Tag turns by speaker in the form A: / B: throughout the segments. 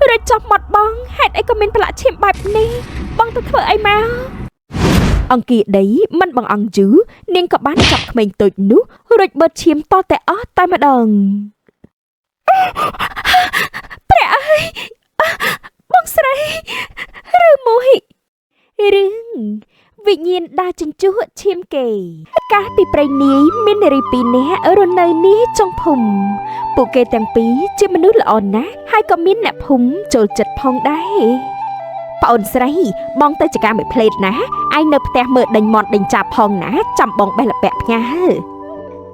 A: rồi chọc mặt bong hẹt ấy có mình phải lại chìm bạch ní bong tôi thở ai mà ông kia đấy mình bằng ông chứ nên có bán chọc mình tụi nú rồi bật chìm to tẻ ót tay mà đằng Bẻ ơi bong sấy rư mùi rừng vị nhiên đa chân chúa chìm kề cá bị prey ní miên rì pì né ở rồi nơi ní trong phùng bộ kê tàng pí chứ mà nước là ồn ná hai có miên nạp húng trồi chật phong đấy bọn sấy bong tới chỉ cả một plate ná ai nộp tè mở đành mọt đành chạp phong ná chăm bong bay là bẹp nha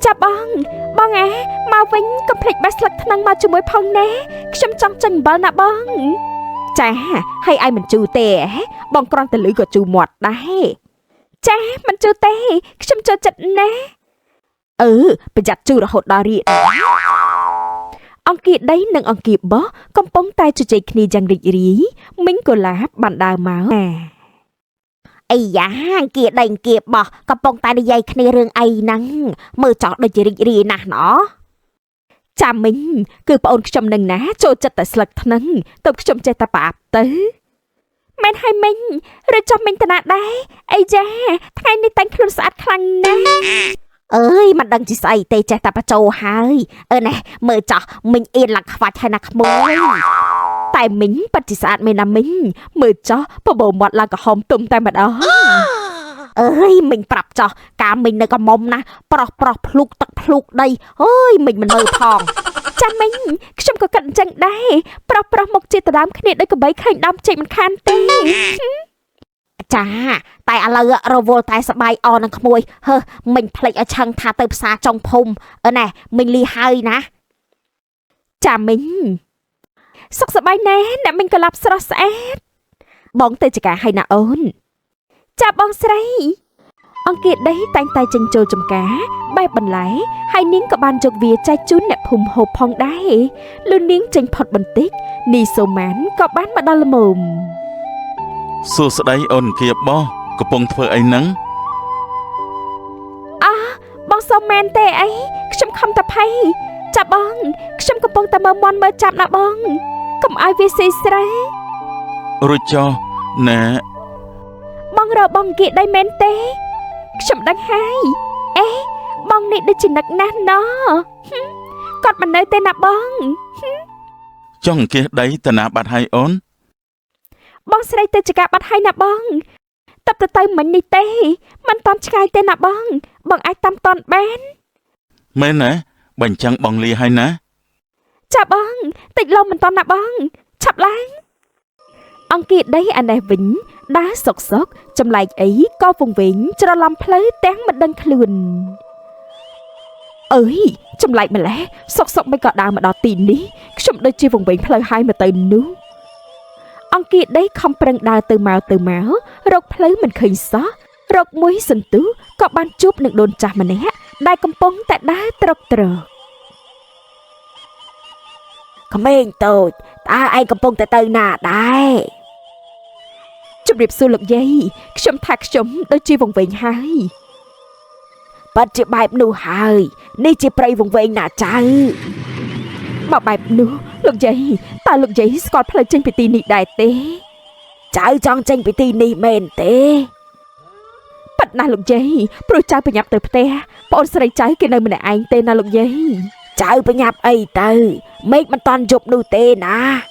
A: chạp bong á mau vĩnh complete best luck thằng mà chung mới phong nè xâm trong chân bờ nè bong chà hay ai mình chư tè bong con tè lưỡi của chư mọt đấy chà mình chư tè xâm cho chật nè bây giờ chư là hột đỏ riêng ông kia đấy nâng ông kia bó công bóng tay cho chạy khní chẳng rịch rí mình cô lá bạn đào máu ây da kia đành kia bó công bóng tay đi dây khní rương ai năng mơ chọt đôi chạy rịch rí nà nó chà mình cứ bọn trong nâng ná trôi chất tại sạc thân tập trong chạy ta bạp tới men hai mình rồi cho mình ta nạ đấy ây da thay này tánh khluôn sát khăn nè ơi mặt đằng chỉ say tê che ta bắt châu hai nè mơ cho mình yên lặng vạch hay nặc môi tại mình bắt chỉ sát mình là mình mơ cho bộ bộ mặt là cả hòm tung tay mặt đó ơi mình pรับcho cả mình nơi còn mông nè pro pluk tắc pluk đây ơi mình mơ thòng cha mình không có cận chân đây pro một chiếc tờ đám khné đây có bấy khanh đám chạy mình khan tê chà tại lơ rồi vô tại sập bay on khăm môi hơ mình play ở chân thà từ xa trong phum nè mình ly hơi nè chà mình sọc sập bay nè mình có lập sờ sét bóng tay chỉ cả hay nè ôn chà bóng sấy ông kia đấy tay tay chân trâu trong cá bay bần lái hai niếng có ban chọc vía chai chún nẹp hùng hộp phong đáy luôn niếng tranh phật bần tích nì sầu mán có bán mà đo là mồm
B: Sô sơ đấy ôn kia bó có bông thơ ấy nắng
A: bong sâu men tê ấy không không tập hay chà bong không có bong ta mơ mon mơ chạm nè bong không ai vi xì sấy
B: rồi cho nè
A: bong rồi bong kia đây men tê không đăng hay bong này đi chỉ nặc nan nó còn mình nơi tên nè bong
B: cho thằng kia đấy ta nạ bạt hai ôn
A: bong sẽ đây tên chỉ cả bắt hai nè bong tập từ tay mình đi tê mình tóm chai tên nè bong ai tâm toàn bán
B: mê nè bánh trắng bong ly hai ná
A: chà bong tịch lâu mình toàn nè bong chập láng ông kia đấy anh này vĩnh đá sọc trong lại ấy có vùng vĩnh cho nó làm plei tán mình đang khluồn trong lại mình lẽ sọc mấy cọ đào mà đỏ tiền đi trong đôi chi vùng vĩnh plei hai mà từ nước ông kia đấy không prang đào từ máu rọc plei mình khơi xó rọc muối sần tứ có ban chúp được đồn chả mà né đai cầm bóng tại đá trọc không biết tôi ta ai cầm bóng tại từ nà đây chụp điệp xu lực dây xâm thạc xóm đôi chi vùng vệnh hai bắt chị bài nụ hai ni chị prey vùng vệnh nà trái mà bài nụ lực dây ta lực dây scott play trên bị nị đại tế trái trong tranh bị nị mền tế bắt na lực dây rồi trái bị nhập từ te bọn sợi trái kia nơi mình anh tên na lực dây trái bị nhập ấy từ mấy mình toàn dục nụ tê nà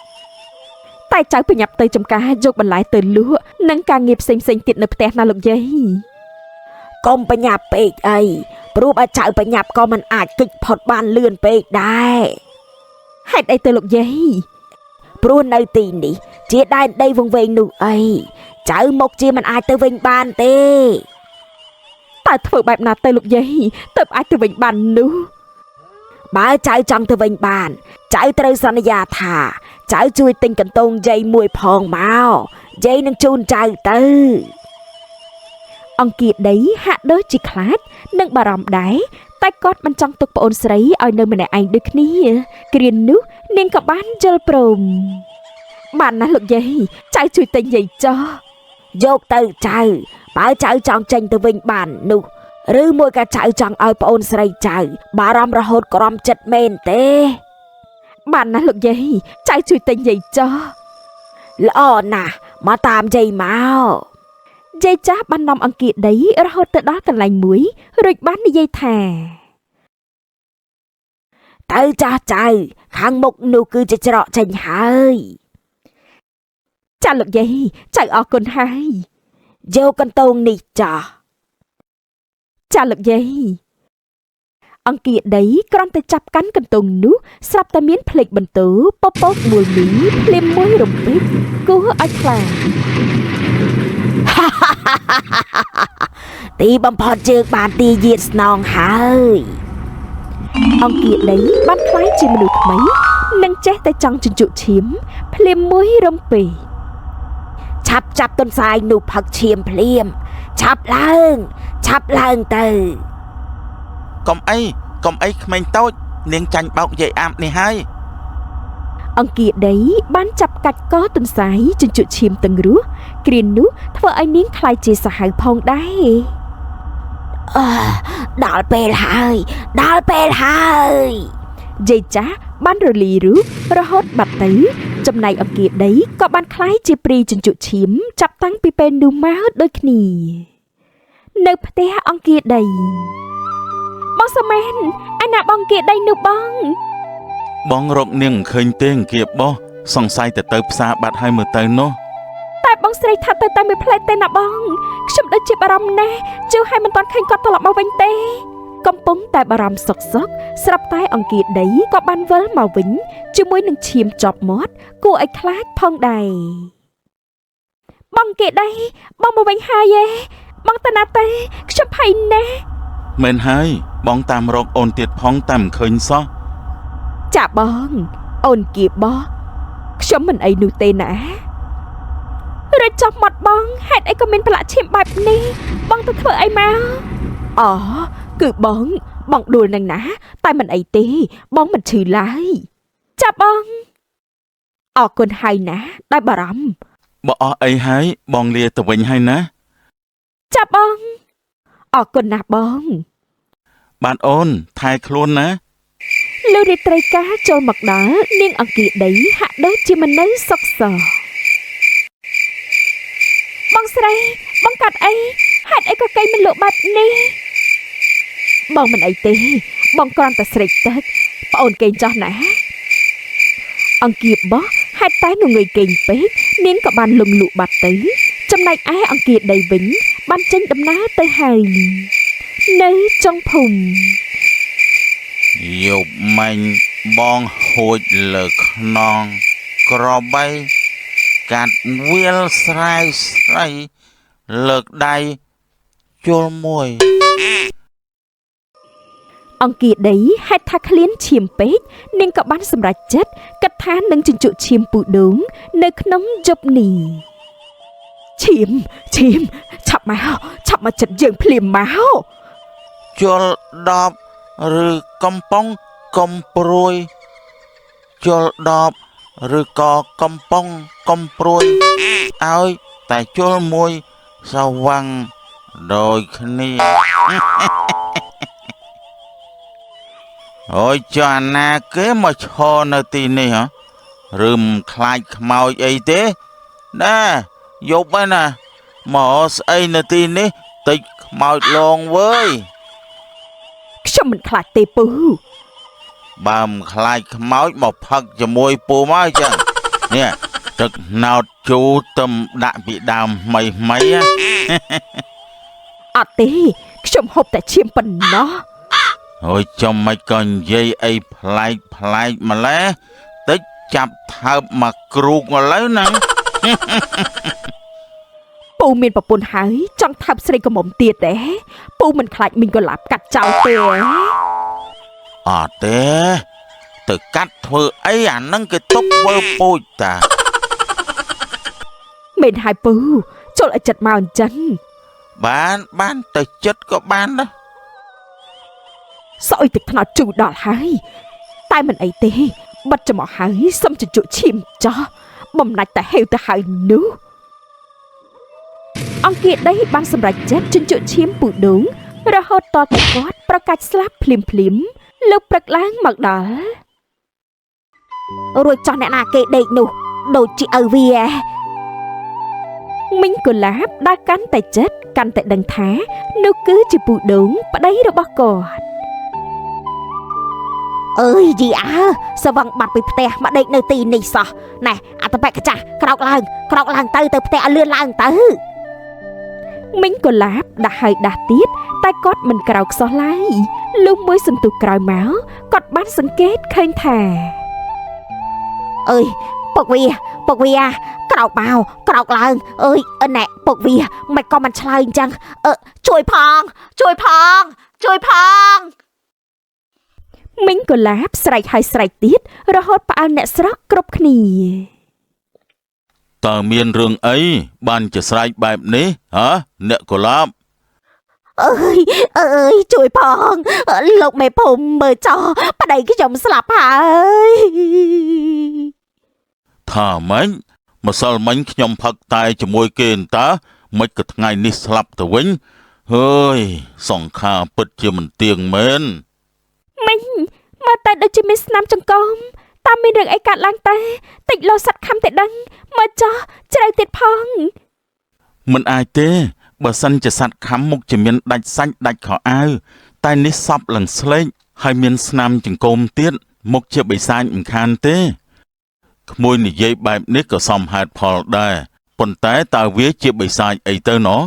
A: tay trái bị nhập từ trong cá dục mình lại từ lúa nâng ca nghiệp xinh tiện nộp te na lực dây công bị nhập bị ấy rồi bà trái bị nhập con mình ai kịch phật ban lươn bị đại hãy đây từ lực dây rồi nơi tiền đi chia đai đây vùng về nụ ấy trái một chia mình ai từ vinh ban tê ta thử bài nào từ lực dây tập ai từ vinh ban nữa bà trái trong từ vinh bàn trái từ sân nhà thả trái chui tinh cần tôn dây mùi phong màu dây nâng chun trái từ ông kia đấy hạ đôi chỉ khát nâng bà rõm đáy tay cót bên trong tục bọn sấy ở nơi mình này anh được ní kiên nước nên cả bán chơi prom bạn nói lực gì trái chui tinh gì cho dốc từ trái bà trái trong tranh từ vinh bản nụ rư môi cả trái trong ở bọn sấy trái bà rõm ra hốt có rõm chất men tê បានណាលោកយាយចៅជួយទិញយាយចោល្អណាស់មកតាមយាយមកយាយចាស់បាននាំអង្គាដីរហូតទៅដល់កន្លែងមួយរួចបាននិយាយថាទៅចាស់ចៅខាងមុខនោះគឺជាច្រកចេញហើយចាលោកយាយចៅអរគុណហើយយកកន្ទោងនេះចាចាលោកយាយអង្គាដីគ្រាន់តែចាប់កាន់កន្ទោងនោះស្រាប់តែមានភ្លេចបន្ទោពពកមួយមីភ្លាមមួយរំពេចគួរឲ្យខ្លាចទីបំផុតជើងបានទីយាតស្នងហើយអង្គាដីបានខ្លាយជាមនុស្សថ្មីនិងចេះតែចង់ជញ្ជក់ឈាមភ្លាមមួយរំពេចឆាប់ចាប់ទន្សាយនោះផឹកឈាមភ្លាមឆាប់ឡើងទៅ
B: កុំអីក្មេងតូចនាងចាញ់បោកយាយអាប់នេះហើយ
A: អង្គាដីបានចាប់កាច់កទន្សាយជញ្ជក់ឈាមទាំងរស់គ្រានោះធ្វើឲ្យនាងខ្លាចជាសាហាវផងដែរដល់ពេលហើយយាយចាស់បានរលីរូបរហូតបាត់ទៅចំណែកអង្គាដីក៏បានខ្លាយជាព្រីជញ្ជក់ឈាមចាប់តាំងពីពេលនោះមកដូចគ្នានៅផ្ទះអង្គាដីបងសមែនឯណាបងអង្គាដីនោះបង
B: រកនាងឃើញទេអង្គាបោះសង្ស័យទៅផ្សារបាត់ហើយមើលទៅនោះ
A: តែបងស្រីថាទៅតាមមួយផ្លែទេណាបងខ្ញុំដូចជាបារម្ភណាស់ជឿឲ្យមិនតាន់ឃើញគាត់ត្រឡប់មកវិញទេកំពុងតែបារម្ភសុកស្រាប់តែអង្គាដីក៏បានវិលមកវិញជាមួយនឹងឈាមជាប់មាត់គួរឲ្យខ្លាចផងដែរបងអង្គាដីបងមកវិញហើយបងតាណាទេខ្ញុំភ័យណាស់
B: មែនហើយបងតាមរកអូនទៀតផងតែមិនឃើញសោះ
A: ចាបងអូនគៀបោះខ្ញុំមិនអីនោះទេណារួចចុះមកបងហេតុអីក៏មានប្រឡាក់ឈាមបែបនេះបងទៅធ្វើអីមកគឺបងដួលនឹងណាតែមិនអីទេបងមិនឈឺឡើយចាបងអរគុណហើយណាដែលបារម្ភ
B: បើអស់អីហើយបងលាទៅវិញហើយណា
A: ចាបងអរគុណណាស់បង
B: បានអូនថែខ្លួនណា
A: លឺរាត្រីកាចូលមកដល់នាងអង្គាដីហាក់ដូចជាមិននៅសុខសោបងស្រីបងកាត់អីហេតុអីក៏កៃមិនលក់បាត់នេះបងមិនអីទេបងគ្រាន់តែស្រេកទឹកប្អូនកេងចោះណាអង្គាបោះហេតុតែងងើយគេងពេកនាងក៏បានលងលក់បាត់ទៅចំណែកឯអង្គាដីវិញបានចេញដំណើរទៅហើយនៅចុងភូមិ
C: យប់មិញបងហួចលើខ្នងក្របីកាត់វាលស្រែស្រីលើកដៃជុលមួយ
A: អង្គាដីហេតុថាឃ្លានឈាមពេកនាងក៏បានសម្រេចចិត្តគិតថានឹងជញ្ជក់ឈាមពូដូងនៅក្នុងយប់នេះឈាមឆាប់មកចិត្តយើងភ្លាមមក
C: ជុល10ឬកំប៉ុងកំព្រួយជុល10ឬក៏កំប៉ុងកំព្រួយឲ្យតែជុលមួយសវាំងដូចគ្នាអូយចុះអាណាគេមកឈរនៅទីនេះហ៎ឬមិនខ្លាចខ្មោចអីទេណាយប់ហើយណាមកស្អីនៅទីនេះតិចខ្មោចលងវើយ
A: ខ្ញុំមិនខ្លាចទេពូ
C: បើមិនខ្លាចខ្មោចមកផឹកជាមួយពូមកចឹងនេះទឹកណោតជូរទឹមដាក់ពីដើមថ្មី
A: អត់ទេខ្ញុំហូបតែឈាមប៉ុណ្ណោះ
C: អូយចំមិនក៏និយាយអីប្លែកម្លេះតិចចាប់ថើបមកគ្រូកឥឡូវហ្នឹង
A: ពូមានប្រពន្ធហើយចង់ថើបស្រីកមុំទៀតទេពូមិនខ្លាចមីងកលាបកាត់ចោលទេ
C: អត់ទេទៅកាត់ធ្វើអីអាហ្នឹងគេទុកធ្វើពូជតា
A: មែនហើយពូចូលឲ្យចិត្តមកអញ្ចឹង
C: បានទៅចិត្តក៏បានដែរ
A: សអុយទឹកថ្នោតជូរដល់ហើយតែមិនអីទេបិទច្រមុះហើយសុំជញ្ជក់ឈាមចោះបំណាច់តែហេវទៅហើយនោះអង្គាដីបានសម្រេចចិត្តជញ្ជក់ឈាមពូដូងរហូតតតែគាត់ប្រកាច់ស្លាប់ភ្លាមលើព្រឹកឡើងមកដល់ រួចចោះអ្នកណាគេដេកនោះដូចជាឪវាមីងកុលាបដើរកាន់តែចិត្តកាន់តែដឹងថានោះគឺជាពូដូងប្តីរបស់គាត់អើយយីអើសវឹងបាត់ពីផ្ទះមកដេកនៅទីនេះសោះណែអត្តបកចាស់ក្រោកឡើងទៅផ្ទះឲ្យលឿនឡើងទៅមីងកុលាបដាស់ហើយដាស់ទៀតតែគាត់មិនក្រោកសោះឡើយលុះមួយសន្ទុះក្រោយមកគាត់បានសង្កេតឃើញថាអើយពុកវាក្រោកឡើងអើយណែពុកវាមិនក៏មិនឆ្លើយអញ្ចឹងជួយផងមីងកុលាបស្រែកហើយស្រែកទៀតរហូតផ្អើលអ្នកស្រុកគ្រប់គ្នា
C: តើមានរឿងអីបានជាស្រែកបែបនេះហ៎អ្នកកុលាប
A: អើយជួយផងលោកមេភូមិមើលចោលប្តីខ្ញុំស្លាប់ហើយ
C: ថាម៉េចម្សិលមិញខ្ញុំផឹកតែជាមួយគេតើមិនក៏ថ្ងៃនេះស្លាប់ទៅវិញហើយសង្ខារពិតជាមិនទៀងមែន
A: មិញមើលតែដូចជាមានស្នាមចង្កុំតាមមានរឿងអីកើតឡើងតែតិចលោសัตว์ខំតែដឹងមើលចោះជ្រៅទៀតផង
C: មិនអាចទេបើសិនជាសัตว์ខំមុខជាមានដាច់សាច់ដាច់ខោអាវតែនេះសពឡើងស្លេកហើយមានស្នាមចង្កុំទៀតមុខជាបិសាចមិនខានទេក្មួយនិយាយបែបនេះក៏សមហេតុផលដែរប៉ុន្តែតើវាជាបិសាចអីទៅណោះ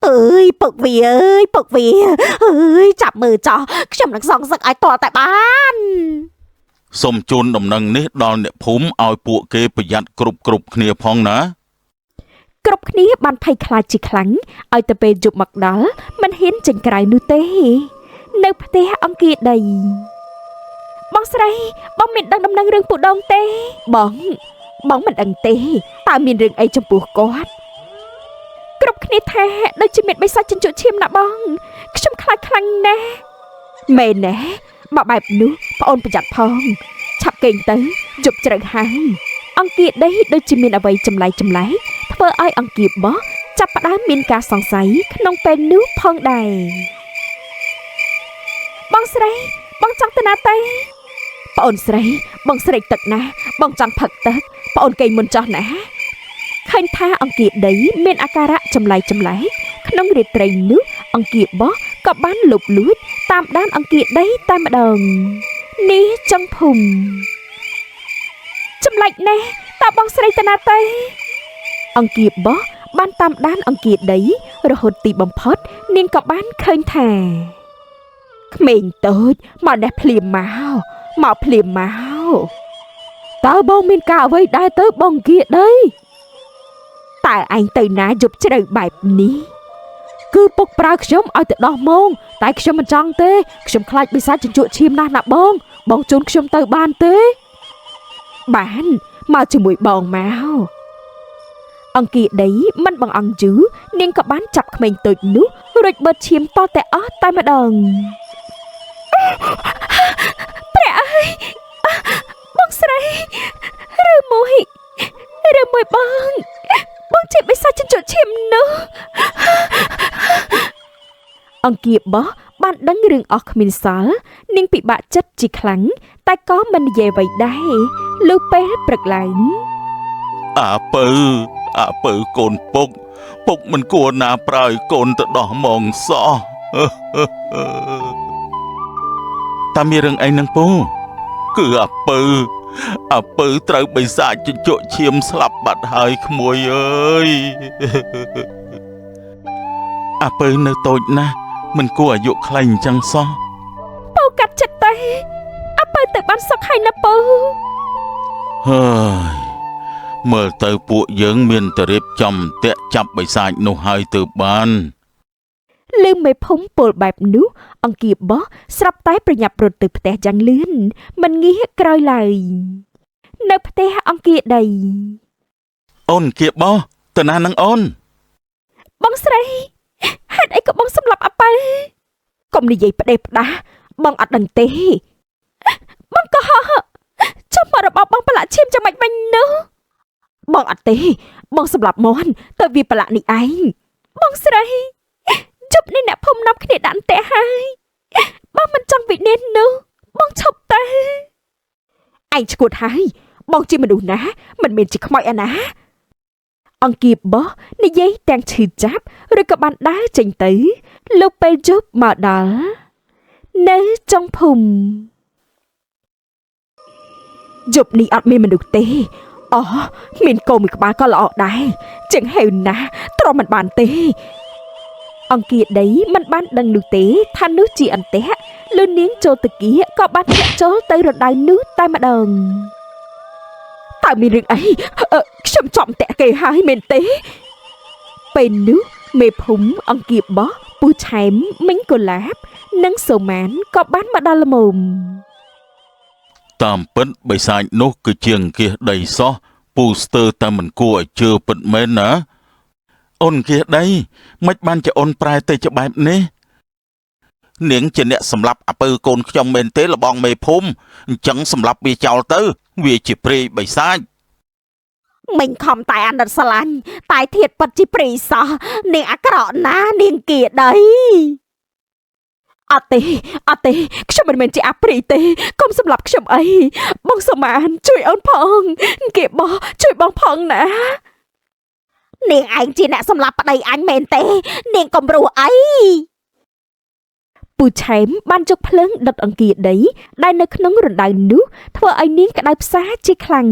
A: អើយពុកវាចាប់មើលចោះខ្ញុំនឹងសងសឹកឲ្យតតែបាន
C: សូមជូនដំណឹងនេះដល់អ្នកភូមិឲ្យពួកគេប្រយ័ត្នគ្រប់គ្នាផងណា
A: គ្រប់គ្នាបានភ័យខ្លាចជាខ្លាំងឲ្យទៅពេលយប់មកដល់មិនហ៊ានចេញក្រៅនោះទេនៅផ្ទះអង្គាដីបងស្រីបងមានដឹងដំណឹងរឿងពូដងទេបងមិនដឹងទេតើមានរឿងអីចំពោះគាត់គ្រប់គ្នាថាដូចជាមានបិសាចចិញ្ចក់ឈាមណាបងខ្ញុំខ្លាចខ្លាំងណាស់មែនណាបើបែបនោះប្អូនប្រយ័ត្នផងឆាប់គេងទៅយប់ជ្រៅហើយអង្គាដីដូចជាមានអ្វីចម្លែកធ្វើឲ្យអង្គាបោះចាប់ផ្ដើមមានការសង្ស័យក្នុងពេលនោះផងដែរបងស្រីបងចង់ទៅណាទេប្អូនស្រីបងស្រេកទឹកណាបងចង់ផឹកទឹកប្អូនគេងមុនចោះណាឃើញថាអង្គាដីមានអាការៈចម្លែកក្នុងរាត្រីនោះអង្គាបោះក៏បានលុបលួចតាមដានអង្គាដីតែម្ដងនេះចង់ភូមិចម្លែកណាស់តើបងស្រីទៅណាទេអង្គាបោះបានតាមដានអង្គាដីរហូតទីបំផុតនាងក៏បានឃើញថាក្មេងតូចមកនេះភ្លាមមកតើបងមានការអ្វីដែរទៅបងអង្គាដីតើឯងទៅណាយប់ជ្រៅបែបនេះគឺពុកប្រើខ្ញុំឲ្យទៅដោះម៉ងតែខ្ញុំមិនចង់ទេខ្ញុំខ្លាចបិសាចចិញ្ចក់ឈាមណាស់ណាបងជូនខ្ញុំទៅបានទេបានមកជាមួយបងមកអង្គាដីមិនបងអង្គយូរនាងក៏បានចាប់ក្មេងតូចនោះរួចបឺតឈាមតតែអស់តែម្ដងព្រះអើយបងស្រីឬមួយបងជាបិសាចចិញ្ចក់ឈាមនោះអង្គាបោះបានដឹងរឿងអស់គ្មានសល់នាងពិបាកចិត្តជាខ្លាំងតែក៏មិននិយាយអ្វីដែរលុះពេលព្រឹកឡើង
C: អាពៅកូនពុកមិនគួរណាប្រើឲ្យកូនទៅដោះហ្មងសោះតាមានរឿងអីនឹងពូគឺអាពៅត្រូវបិសាចចិញ្ចក់ឈាមស្លាប់បាត់ហើយក្មួយអើយអាពៅនៅតូចណាស់មិនគួរអាយុខ្លីអញ្ចឹងសោះ
A: ពូកាត់ចិត្តទេអាពៅទៅបានសុខហើយណាពូ
C: ហើយមើលទៅពួកយើងមានតែរៀបចំតាក់ចាប់បិសាចនោះហើយទៅបាន
A: លឺមេភូមិពលបែបនោះអង្គាបោះស្រាប់តែប្រញាប់រត់ទៅផ្ទះយ៉ាងលឿនមិនងាកក្រោយឡើយនៅផ្ទះអង្គាដី
C: អូនអង្គាបោះទៅណានឹងអូន
A: បងស្រីហេតុអីក៏បងសម្លាប់អាប៉ៅកុំនិយាយផ្ដេសផ្ដាសបងអត់ដឹងទេបងក៏ចុះមករបស់បងប្រឡាក់ឈាមចាំមិនវិញនោះបងអត់ទេបងសម្លាប់មន់ទៅវាប្រឡាក់នេះឯងបងស្រីជប់នេះអ្នកភូមិនាំគ្នាដាក់អន្ទាក់ហើយបងមិនចង់វិញ្ញាណនោះបងឈប់ទៅ ឯងឈួតហើយបងជាមនុស្សណាមិនមែនជាខ្មោចអាណាអង្គាបបោះនិយាយទាំងឈឺចាប់ឬក៏បានដើរចេញទៅលោកពេលយប់មកដល់នៅចុងភូមិយប់នេះអត់មានមនុស្សទេអូមានកូនមួយក្បាលក៏ល្អដែរចឹងហេវណាស់ទ្រាំមិនបានទេអង្គាដីមិនបានដឹងនោះទេថានោះជាអន្ទះលឺនាងចូលទៅគៀកក៏បានធាក់ចូលទៅរណ្ដៅនោះតែម្ដងតើមានរឿងអីខ្ញុំចំតាក់គេហើយមែនទេពេលនោះមេភូមិអង្គាបោះពូឆែមមីងកូឡាបនិងសូម៉ានក៏បានមកដល់ល្មម
C: តាមពិតបិសាចនោះគឺជាអង្គាសដីសោះពូស្ទើរតែមិនគួរឲ្យជឿពិតមែនណាអូនអង្គាសដីមិនបានជាអូនប្រែទៅជាបែបនេះនាងជាអ្នកសម្លាប់អពើកូនខ្ញុំមែនទេលបងមេភូមិអញ្ចឹងសម្លាប់វាចោលទៅវាជាព្រាយបិសាច
A: មិញខំតែអាណិតស្រឡាញ់តែធៀបពិតជាព្រាយសោះនាងអាក្រក់ណានាងគៀដីអត់ទេខ្ញុំមិនមែនជាអាព្រាយទេកុំសម្លាប់ខ្ញុំអីបងសុម៉ានជួយអូនផងគេបោះជួយបងផងណានាងឯងជាអ្នកសម្លាប់ប្តីអញមែនទេនាងកុំរស់អីពូឆែមបានយកភ្លើងដុតអង្គាដីដែលនៅក្នុងរណ្ដៅនោះធ្វើឲ្យនាងក្តៅផ្សាជាខ្លាំង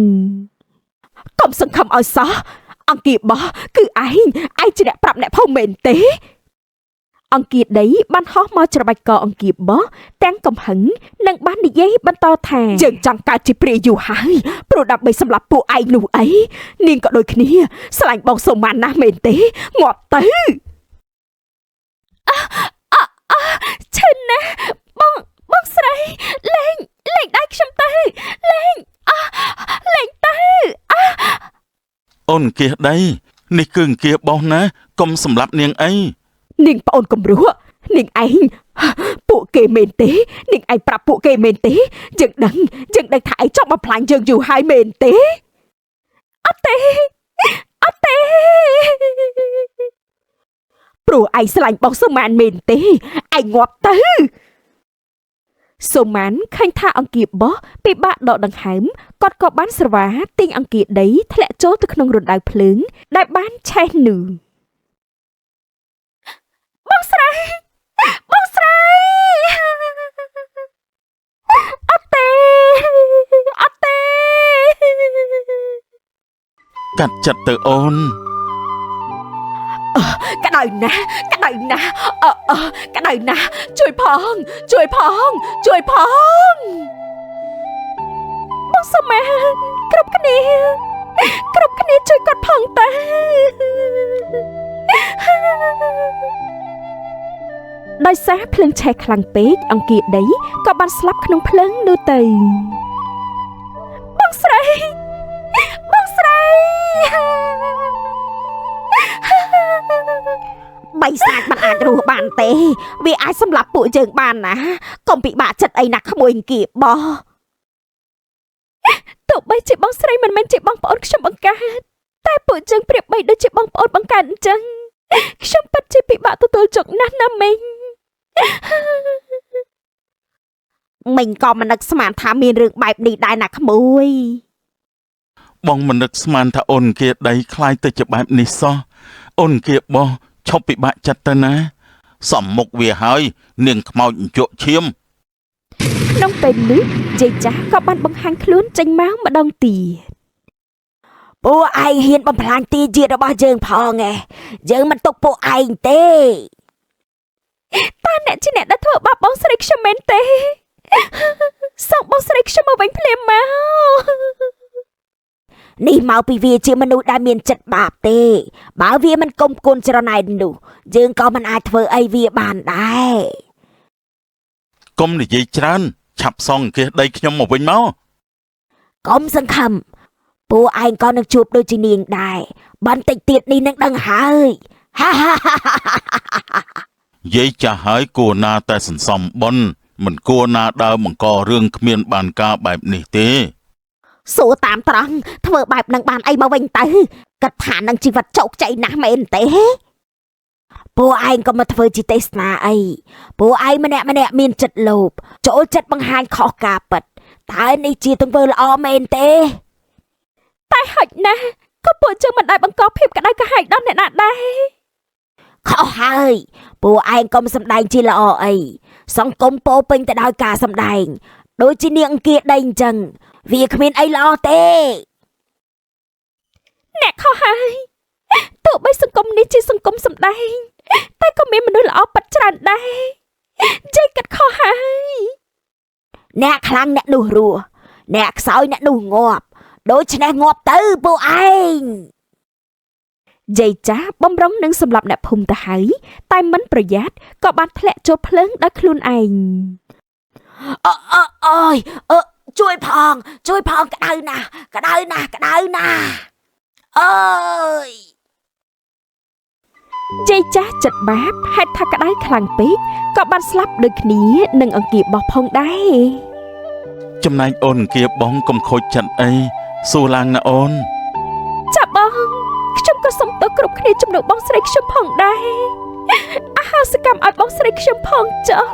A: កុំសង្ឃឹមឲ្យសោះអង្គាបោះគឺឯងជាអ្នកប្រាប់អ្នកភូមិមែនទេអង្គាដីបានហោះមកច្របាច់កអង្គាបោះទាំងកំហឹងនិងបាននិយាយបន្តថាយើងចង់កើតជាព្រាយយូរហើយព្រោះដើម្បីសម្លាប់ពួកឯងនោះអីនាងក៏ដូចគ្នាស្រឡាញ់បងសូម៉ានណាស់មែនទេងាប់ទៅឈឺណាស់បងស្រីលេងដៃខ្ញុំទៅលេងទៅ
C: អូនអង្គាសដីនេះគឺអង្គាសបោះណាកុំសម្លាប់នាងអី
A: នាងប្អូនកំរស់នាងឯងពួកគេមែនទេនាងឯងប្រាប់ពួកគេមែនទេយើងដឹងថាឯងចង់បំផ្លាញយើងយូរហើយមែនទេអត់ទេព្រោះឯងស្រឡាញ់បងសូម៉ានមែនទេឯងងាប់ទៅសូម៉ានឃើញថាអង្គាបោះពិបាកដកដង្ហើមគាត់ក៏បានស្រវាទាញអង្គាដីធ្លាក់ចូលទៅក្នុងរណ្ដៅភ្លើងដែលបានឆេះនោះបងស្រីអត់ទេ
C: កាត់ចិត្តទៅអូន
A: ក្តៅណាស់ក្តៅណាស់ជួយផងបងសុម៉ានគ្រប់គ្នាជួយគាត់ផងទៅដោយសារភ្លើងឆេះខ្លាំងពេកអង្គាដីក៏បានស្លាប់ក្នុងភ្លើងនោះទៅបងស្រីបិសាចមិនអាចរស់បានទេវាអាចសម្លាប់ពួកយើងបានណាកុំពិបាកចិត្តអីណាក្មួយអង្គាបោះទោះបីជាបងស្រីមិនមែនជាបងប្អូនខ្ញុំបង្កើតតែពួកយើងប្រៀបបីដូចជាបងប្អូនបង្កើតអញ្ចឹងខ្ញុំពិតជាពិបាកទទួលជោគណាស់ណាមីងក៏មិននឹកស្មានថាមានរឿងបែបនេះដែរណាក្មួយ
C: បងមិននឹកស្មានថាអូនអង្គាដីคล้ายទៅជាបែបនេះសោះអូនអង្គាបោះឈប់ពិបាកចិត្តទៅណាសំមុខវាហើយនាងខ្មោចអញ្ជក់ឈាម
A: ក្នុងពេលនេះយាយចាស់ក៏បានបង្ហាញខ្លួនចេញមកម្ដងទៀតពួកឯងហ៊ានបំផ្លាញទីជាតិរបស់យើងផងឯងយើងមិនទុកពួកឯងទេតើអ្នកជាអ្នកដែលធ្វើបាបបងស្រីខ្ញុំមែនទេសងបងស្រីខ្ញុំមកវិញភ្លាមមកនេះមកពីវាជាមនុស្សដែលមានចិត្តបាបទេបើវាមិនគុំគុណច្រណែននោះយើងក៏មិនអាចធ្វើអីវាបានដែរ
C: កុំនិយាយច្រើនឆាប់សងអង្គាសដីខ្ញុំមកវិញមក
A: កុំសង្ឃឹមពួកឯងក៏នឹងជួបដូចជានាងដែរបន្តិចទៀតនេះនឹងដឹងហើយ
C: យាយចាស់ហើយគួរណាតែសន្សំបុណ្យមិនគួរណាដើរបង្ករឿងគ្មានបានការបែបនេះទេស
A: ួរតាមត្រង់ធ្វើបែបនឹងបានអីមកវិញទៅគិតថានឹងជីវិតជោគជ័យណាស់មែនទេពួកឯងក៏មកធ្វើជាទេសនាអីពួកឯងម្នាក់មានចិត្តលោភចូលចិត្តបង្ហាញខុសការពិត តើនេះជាទង្វើល្អមែនទេតែហុចណាស់ក៏ពួកយើងមិនដែលបង្កភាពក្តៅក្រហាយដល់អ្នកណាដែរខុសហើយពួកឯងកុំសម្ដែងជាល្អអីសង្គមពោពេញទៅដោយការសម្ដែងដូចជានាងអង្គាដីអញ្ចឹងវាគ្មានអីល្អទេអ្នកខុសហើយទោះបីសង្គមនេះជាសង្គមសម្ដែងតែក៏មានមនុស្សល្អប៉ັດច្រើនដែរជ័យកាត់ខុសហើយអ្នកខ្លាំងអ្នកនោះរស់អ្នកខ្សោយអ្នកនោះងាប់ដូច្នេះងាប់ទៅពួកឯងយាយចាស់បំរុងនឹងសម្លាប់អ្នកភូមិទៅហើយតែមិនប្រយ័ត្នក៏បានធ្លាក់ចូលភ្លើងដោយខ្លួនឯងអើយជួយផងក្តៅណាស់អើយយាយចាស់ចិត្តបាបហេតុថាក្តៅខ្លាំងពេកក៏បានស្លាប់ដូចគ្នានឹងអង្គាបបោះផងដែរ
B: ចំណែកអូនអង្គាបងកុំខូចចិត្តអីសួរឡើងណាអូន
A: ចាបងខ្ញុំក៏សុំទោសគ្រប់គ្នាជំនួសបងស្រីខ្ញុំផងដែរអហោសកម្មឲ្យបងស្រីខ្ញុំផងចុះ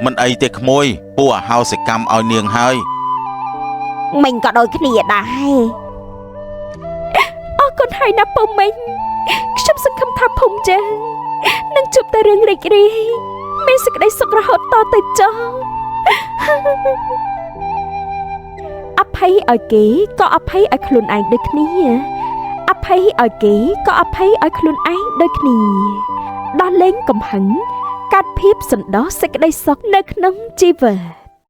B: មិនអីទេក្មួយពួកអហោសិកម្មឲ្យនាងហើយ
A: មិញក៏ដូចគ្នាដែរអរគុណហើយណាពុំមិញខ្ញុំសង្ឃឹមថាភូមិយើងនឹងជួបតែរឿងរីករាយមានសេចក្តីសុខរហូតតទៅចុះ អភ័យឲ្យគេក៏អភ័យឲ្យខ្លួនឯងដូចគ្នាអភ័យឲ្យគេក៏អភ័យឲ្យខ្លួនឯងដូចគ្នាដោះលែងកំហឹងកាត់ភាពសន្តោសសេចក្តីសុខនៅក្នុងជីវិត